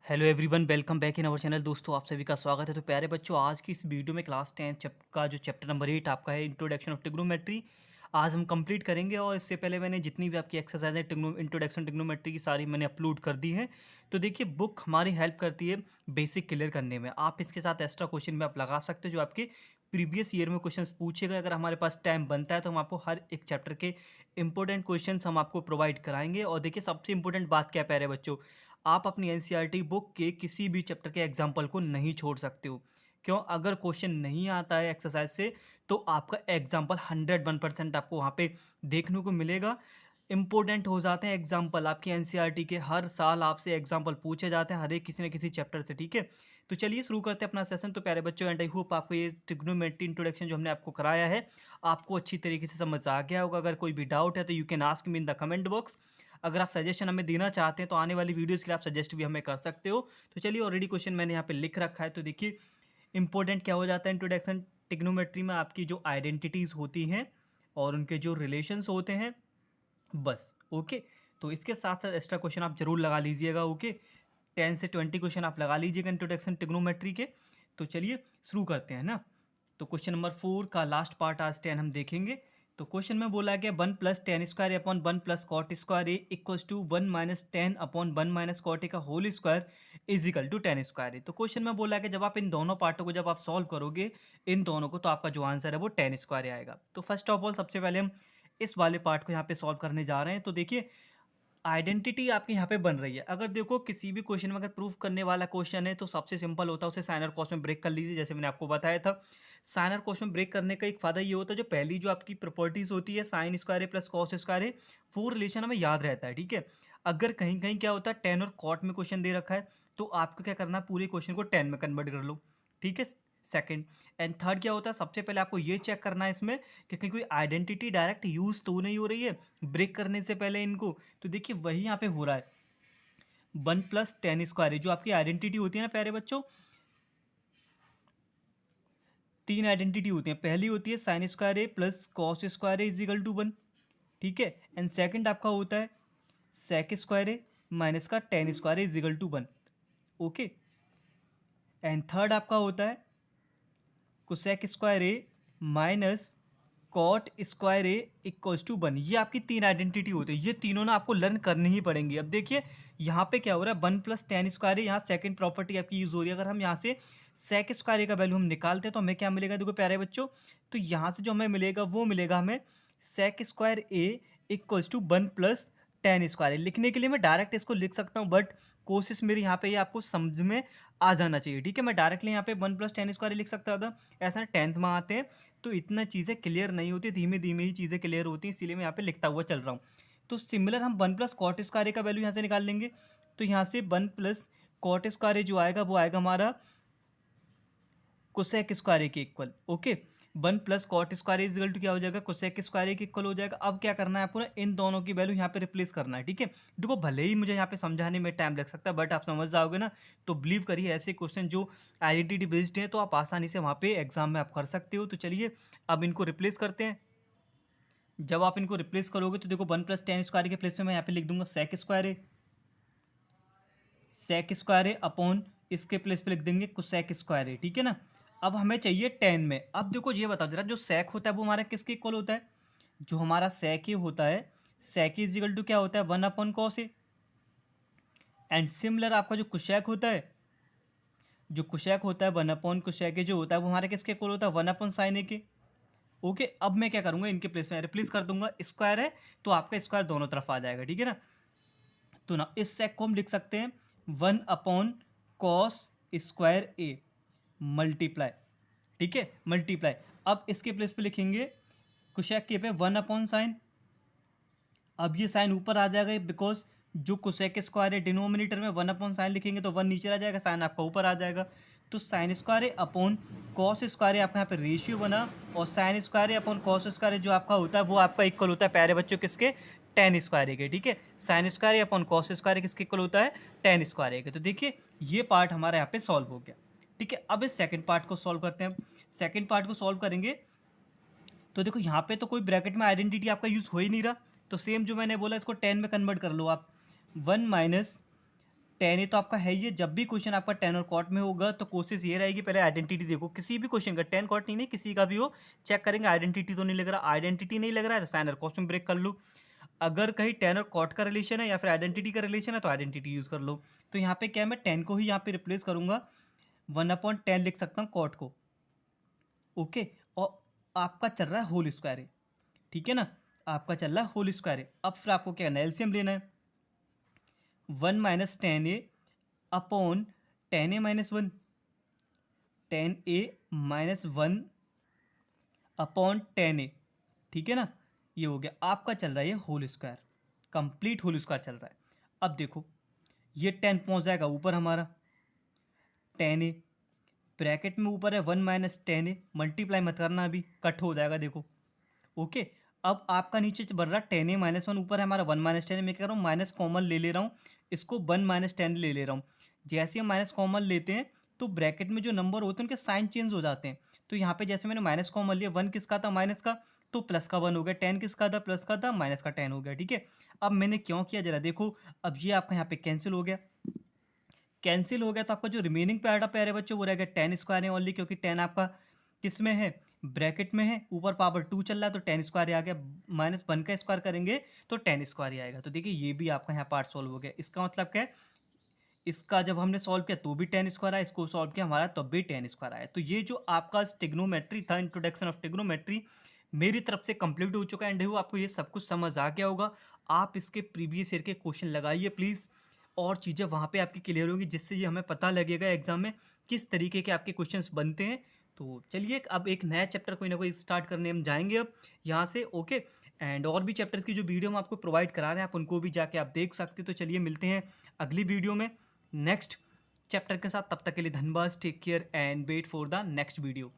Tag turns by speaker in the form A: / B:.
A: Hello everyone, welcome back in our channel. दोस्तों, आप सभी का स्वागत है। तो प्यारे बच्चों, आज की इस वीडियो में क्लास 10 का जो चैप्टर नंबर 8 आपका है, इंट्रोडक्शन ऑफ ट्रिग्नोमेट्री, आज हम कंप्लीट करेंगे। और इससे पहले मैंने जितनी भी आपकी एक्सरसाइज है इंट्रोडक्शन ट्रिग्नोमेट्री की, सारी मैंने अपलोड कर दी है। तो देखिए, बुक हमारी हेल्प करती है बेसिक क्लियर करने में। आप इसके साथ एक्स्ट्रा क्वेश्चन भी आप लगा सकते हो जो आपके प्रीवियस ईयर में क्वेश्चन पूछेगा। अगर हमारे पास टाइम बनता है तो हम आपको हर एक चैप्टर के इंपॉर्टेंट क्वेश्चन हम आपको प्रोवाइड कराएंगे। और देखिए, सबसे इंपॉर्टेंट बात क्या है प्यारे बच्चों, आप अपनी एनसीईआरटी बुक के किसी भी चैप्टर के एग्जाम्पल को नहीं छोड़ सकते हो। क्यों? अगर क्वेश्चन नहीं आता है एक्सरसाइज से तो आपका एग्जाम्पल 101% आपको वहाँ पे देखने को मिलेगा। इंपॉर्टेंट हो जाते हैं एग्जाम्पल आपकी एनसीईआरटी के, हर साल आपसे एग्जाम्पल पूछे जाते हैं हर एक किसी न किसी चैप्टर से। ठीक है, तो चलिए शुरू करते हैं अपना सेशन। तो प्यारे बच्चों, एंड आई होप आपको ये ट्रिग्नोमेट्री इंट्रोडक्शन जो हमने आपको कराया है आपको अच्छी तरीके से समझ आ गया होगा। अगर कोई भी डाउट है तो you can ask me in the comment box. अगर आप सजेशन हमें देना चाहते हैं तो आने वाली वीडियोस के लिए आप सजेस्ट भी हमें कर सकते हो। तो चलिए, ऑलरेडी क्वेश्चन मैंने यहाँ पे लिख रखा है। तो देखिए, इंपॉर्टेंट क्या हो जाता है इंट्रोडक्शन टिग्नोमेट्री में, आपकी जो आइडेंटिटीज़ होती हैं और उनके जो रिलेशंस होते हैं, बस। ओके, तो इसके साथ साथ एक्स्ट्रा क्वेश्चन आप जरूर लगा लीजिएगा। ओके, 10 से 20 क्वेश्चन आप लगा लीजिएगा इंट्रोडक्शन टिग्नोमेट्री के। तो चलिए शुरू करते हैं ना। तो क्वेश्चन नंबर 4 का लास्ट पार्ट आज 10 हम देखेंगे। तो क्वेश्चन में बोला गया 1 + tan² upon 1 + cot² A equals to 1 - 10 upon 1 - cot A का whole square is equal to 10² A. तो क्वेश्चन में बोला गया जब आप इन दोनों पार्टों को जब आप सॉल्व करोगे इन दोनों को, तो आपका जो आंसर है वो 10² आएगा। तो फर्स्ट ऑफ ऑल सबसे पहले हम इस वाले पार्ट को यहाँ पे सॉल्व करने जा रहे हैं। तो देखिए, आइडेंटिटी आपकी यहाँ पे बन रही है। अगर देखो किसी भी क्वेश्चन में अगर प्रूफ करने वाला क्वेश्चन है तो सबसे सिंपल होता है उसे साइन और कॉस में ब्रेक कर लीजिए, जैसे मैंने आपको बताया था। साइन और कॉस में ब्रेक करने का एक फायदा ये होता है, जो पहली जो आपकी प्रॉपर्टीज होती है sine square A plus cos square ए, वो रिलेशन हमें याद रहता है। ठीक है, अगर कहीं कहीं क्या होता है टेन और कॉट में क्वेश्चन दे रखा है तो आपको क्या करना है, पूरे क्वेश्चन को टेन में कन्वर्ट कर लो। ठीक है, सेकंड एंड थर्ड क्या होता है, सबसे पहले आपको ये चेक करना है इसमें कि कहीं कोई आइडेंटिटी डायरेक्ट यूज तो नहीं हो रही है ब्रेक करने से पहले इनको। तो देखिए, वही यहाँ पे हो रहा है 1 + tan² जो आपकी आइडेंटिटी होती है ना प्यारे बच्चों, तीन आइडेंटिटी होती है। पहली होती है sine square A plus cos square A is equal to 1। ठीक है, एंड सेकंड आपका होता है सेक स्क्वायर ए माइनस का tan² is equal to 1। Okay, and third आपका होता है cosec square A minus cot square A equals to 1। ये आपकी तीन आइडेंटिटी होती है, ये तीनों ना आपको लर्न करनी ही पड़ेंगी। अब देखिए, यहाँ पे क्या हो रहा है 1 + tan² ए, यहाँ सेकंड प्रॉपर्टी आपकी यूज हो रही है। अगर हम यहाँ से सेक स्क्वायर ए का वैल्यू हम निकालते हैं तो हमें क्या मिलेगा, देखो प्यारे बच्चों, तो यहाँ से जो हमें मिलेगा वो मिलेगा हमें sec square A equals to 1 + tan²। लिखने के लिए मैं डायरेक्ट इसको लिख सकता हूँ, बट कोशिश मेरी यहाँ पे ये आपको समझ में आ जाना चाहिए। ठीक है, मैं डायरेक्टली यहाँ पे 1 + tan² लिख सकता था, ऐसा 10th में आते हैं तो इतना चीज़ें क्लियर नहीं होती, धीमे धीमे ही चीज़ें क्लियर होती हैं, इसीलिए मैं यहाँ पे लिखता हुआ चल रहा हूँ। तो सिमिलर हम 1 + cot² का वैल्यू यहाँ से निकाल लेंगे। तो यहाँ से 1 + cot² जो आएगा वो आएगा हमारा कोसेक स्क्वायर ए के इक्वल। Okay, 1 + cot² is equal to क्या हो जाएगा, कोसेक स्क्वायर ए के इक्वल हो जाएगा। अब क्या करना है आपको ना, इन दोनों की वैल्यू यहाँ पे रिप्लेस करना है। ठीक है, देखो भले ही मुझे यहाँ पे समझाने में टाइम लग सकता है बट आप समझ जाओगे ना। तो बिलीव करिए, ऐसे क्वेश्चन जो आइडेंटिटी बेस्ड हैं तो आप आसानी से वहाँ पे एग्जाम में आप कर सकते हो। तो चलिए अब इनको रिप्लेस करते हैं। जब आप इनको रिप्लेस करोगे तो देखो 1 + tan² के प्लेस में मैं यहाँ पे लिख दूंगा सेक स्क्वायर ए, सेक स्क्वायर ए अपॉन इसके प्लेस पे लिख देंगे कोसेक स्क्वायर ए। ठीक है ना, अब हमें चाहिए 10 में। अब देखो ये बता जरा, जो सेक होता है वो हमारा किसके इक्वल होता है, जो हमारा सेक ए होता है, सेक इज इक्वल टू क्या होता है 1/cos ए। एंड सिमिलर आपका जो कुशैक होता है, जो कुशैक होता है 1/cosec ए जो होता है वो हमारे किसके इक्वल होता है 1/sin ए के। ओके, अब मैं क्या करूंगा, इनके प्लेस में रिप्लेस कर दूंगा, स्क्वायर है तो आपका स्क्वायर दोनों तरफ आ जाएगा। ठीक है ना, तो ना इस सेक को हम लिख सकते हैं 1/cos² ए मल्टीप्लाई। ठीक है, मल्टीप्लाई। अब इसके प्लेस पे लिखेंगे कुशेक के पे 1/sin। अब ये साइन ऊपर आ जाएगा बिकॉज जो कोसेक स्क्वायर है डिनोमिनेटर में 1/sin लिखेंगे तो 1 नीचे आ जाएगा, साइन आपका ऊपर आ जाएगा। तो साइन स्क्वायर है अपॉन कॉस स्क्वायर है, आपका यहाँ पे रेशियो बना, और साइन स्क्वायर है अपॉन कॉस स्क्वायर जो आपका होता है वो आपका इक्वल होता है प्यारे बच्चों किसके, tan² के। ठीक है, साइन स्क्वायर है अपॉन कॉस स्क्वायर किसके इक्वल होता है, tan² के। तो देखिए ये पार्ट हमारा यहाँ पे सॉल्व हो गया। ठीक है, अब इस सेकंड पार्ट को सॉल्व करते हैं। सेकंड पार्ट को सॉल्व करेंगे तो देखो यहाँ पे तो कोई ब्रैकेट में आइडेंटिटी आपका यूज हो ही नहीं रहा, तो सेम जो मैंने बोला इसको 10 में कन्वर्ट कर लो आप। 1 - tan a तो आपका है ही है। जब भी क्वेश्चन आपका tan और cot में होगा तो कोशिश ये रहेगी, पहले आइडेंटिटी देखो किसी भी क्वेश्चन का, tan cot नहीं, किसी का भी हो, चेक करेंगे आइडेंटिटी तो नहीं लग रहा। आइडेंटिटी नहीं लग रहा है तो साइन और कॉस में ब्रेक कर लो। अगर कहीं tan और cot का रिलेशन है या फिर आइडेंटिटी का रिलेशन है तो आइडेंटिटी यूज कर लो। तो यहाँ पे क्या है, मैं tan को ही यहाँ पे रिप्लेस करूंगा, 1/10 लिख सकता हूँ cot को। ओके, और आपका चल रहा है होल स्क्वायर है, ठीक है ना, आपका चल रहा है होल स्क्वायर है। अब फिर आपको क्या करना है, एलसीएम लेना है। 1 माइनस टेन ए अपॉन टेन ए माइनस वन, टेन ए माइनस वन अपॉन टेन ए, ठीक है ना, ये हो गया आपका चल रहा है ये whole square, complete whole square चल रहा है। अब देखो ये 10 पहुंच जाएगा ऊपर हमारा, टेन ए ब्रैकेट में ऊपर है 1 माइनस टेन ए, मल्टीप्लाई मत करना अभी, कट हो जाएगा देखो। ओके, अब आपका नीचे बढ़ रहा है 10 ए माइनस वन, ऊपर है हमारा 1 माइनस टेन, मैं क्या कर रहा हूँ माइनस कॉमन ले रहा हूँ, इसको 1 माइनस टेन ले रहा हूँ। जैसे हम माइनस कॉमन लेते हैं तो ब्रैकेट में जो नंबर होते हैं उनके साइन चेंज हो जाते हैं। तो यहाँ पे जैसे मैंने माइनस कॉमन लिया, 1 किसका था माइनस का, तो प्लस का 1 हो गया, 10 किसका था प्लस का था, माइनस का 10 हो गया, ठीक है। अब मैंने क्यों किया जरा देखो, अब ये आपका यहाँ पे कैंसिल हो गया, कैंसिल हो गया तो आपका जो रिमेनिंग पैर है बच्चों वो रह गया 10 स्क्वायर है ओनली, क्योंकि 10 आपका किस में है, ब्रैकेट में है, ऊपर पावर 2 चल रहा है तो 10 स्क्वायर आ गया, माइनस 1 का स्क्वायर करेंगे तो 10 स्क्वायर ही आएगा। तो देखिए ये भी आपका यहाँ पार्ट सॉल्व हो गया। इसका मतलब क्या है, इसका जब हमने सॉल्व किया तो भी 10 स्क्वायर आया, इसको सॉल्व किया हमारा तब भी 10 स्क्वायर आया। तो ये जो आपका ट्रिग्नोमेट्री था, इंट्रोडक्शन ऑफ ट्रिग्नोमेट्री, मेरी तरफ से कंप्लीट हो चुका है एंड आपको ये सब कुछ समझ आ गया होगा। आप इसके प्रीवियस ईयर के क्वेश्चन लगाइए प्लीज़, और चीज़ें वहाँ पे आपकी क्लियर होंगी, जिससे ये हमें पता लगेगा एग्जाम में किस तरीके के आपके क्वेश्चंस बनते हैं। तो चलिए अब एक नया चैप्टर कोई ना कोई स्टार्ट करने हम जाएंगे अब यहाँ से। ओके, एंड और भी चैप्टर्स की जो वीडियो हम आपको प्रोवाइड करा रहे हैं आप उनको भी जाके आप देख सकते हैं। तो चलिए मिलते हैं अगली वीडियो में नेक्स्ट चैप्टर के साथ, तब तक के लिए धन्यवाद, take care and wait for the next video.